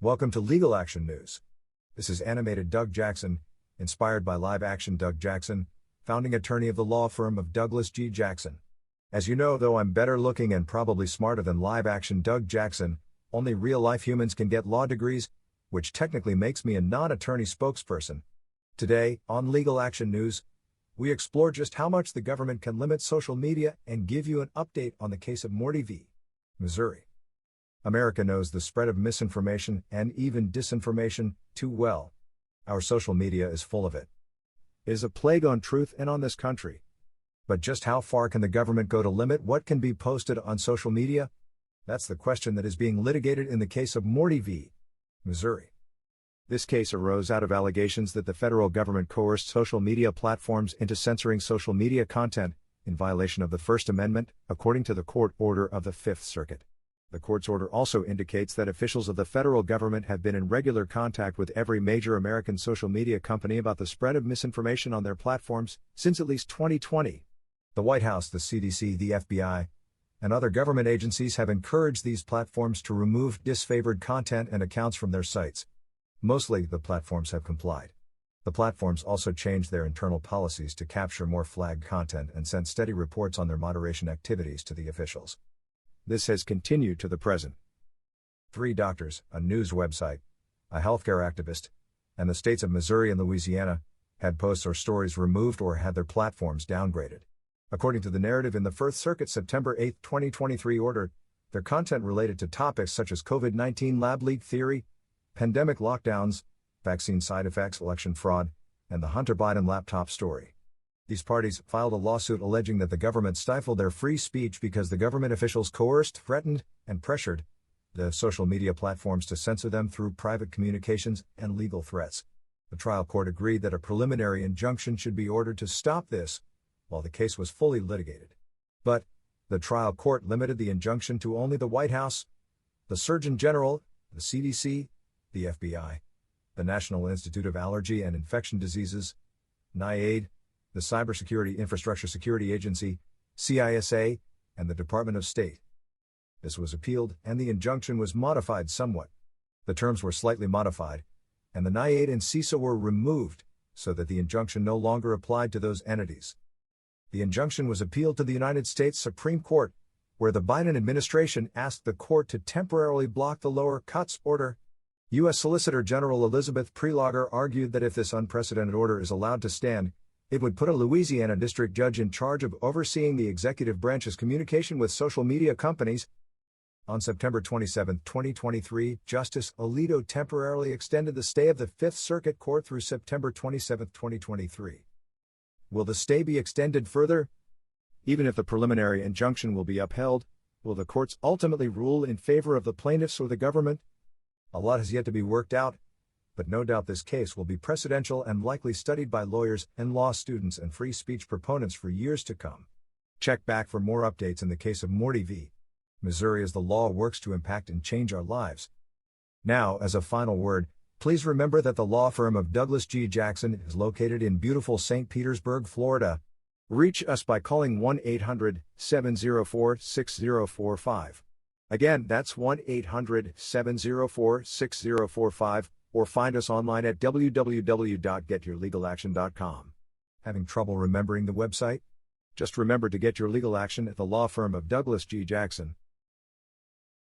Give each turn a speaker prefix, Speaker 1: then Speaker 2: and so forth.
Speaker 1: Welcome to Legal Action News. This is animated Doug Jackson, inspired by live action Doug Jackson, founding attorney of the law firm of Douglas G. Jackson. As you know, though I'm better looking and probably smarter than live action Doug Jackson, only real life humans can get law degrees, which technically makes me a non-attorney spokesperson. Today, on Legal Action News, we explore just how much the government can limit social media and give you an update on the case of Murthy v. Missouri. America knows the spread of misinformation and even disinformation too well. Our social media is full of it. It is a plague on truth and on this country. But just how far can the government go to limit what can be posted on social media? That's the question that is being litigated in the case of Murthy v. Missouri. This case arose out of allegations that the federal government coerced social media platforms into censoring social media content in violation of the First Amendment, according to the court order of the Fifth Circuit. The court's order also indicates that officials of the federal government have been in regular contact with every major American social media company about the spread of misinformation on their platforms since at least 2020. The White House, the CDC, the FBI, and other government agencies have encouraged these platforms to remove disfavored content and accounts from their sites. Mostly, the platforms have complied. The platforms also changed their internal policies to capture more flagged content and sent steady reports on their moderation activities to the officials. This has continued to the present. 3 doctors, a news website, a healthcare activist, and the states of Missouri and Louisiana had posts or stories removed or had their platforms downgraded. According to the narrative in the First Circuit September 8, 2023 order, their content related to topics such as COVID-19 lab leak theory, pandemic lockdowns, vaccine side effects, election fraud, and the Hunter Biden laptop story. These parties filed a lawsuit alleging that the government stifled their free speech because the government officials coerced, threatened, and pressured the social media platforms to censor them through private communications and legal threats. The trial court agreed that a preliminary injunction should be ordered to stop this, while the case was fully litigated. But the trial court limited the injunction to only the White House, the Surgeon General, the CDC, the FBI, the National Institute of Allergy and Infection Diseases, NIAID, the Cybersecurity Infrastructure Security Agency, CISA, and the Department of State. This was appealed, and the injunction was modified somewhat. The terms were slightly modified, and the NIAID and CISA were removed, so that the injunction no longer applied to those entities. The injunction was appealed to the United States Supreme Court, where the Biden administration asked the court to temporarily block the lower cuts order. U.S. Solicitor General Elizabeth Prelogar argued that if this unprecedented order is allowed to stand, it would put a Louisiana district judge in charge of overseeing the executive branch's communication with social media companies. On September 27, 2023, Justice Alito temporarily extended the stay of the Fifth Circuit Court through September 27, 2023. Will the stay be extended further? Even if the preliminary injunction will be upheld, will the courts ultimately rule in favor of the plaintiffs or the government? A lot has yet to be worked out, but no doubt this case will be precedential and likely studied by lawyers and law students and free speech proponents for years to come. Check back for more updates in the case of Murthy v. Missouri as the law works to impact and change our lives. Now, as a final word, please remember that the law firm of Douglas G. Jackson is located in beautiful St. Petersburg, Florida. Reach us by calling 1-800-704-6045. Again, that's 1-800-704-6045. Or find us online at www.getyourlegalaction.com. Having trouble remembering the website? Just remember to get your legal action at the law firm of Douglas G. Jackson.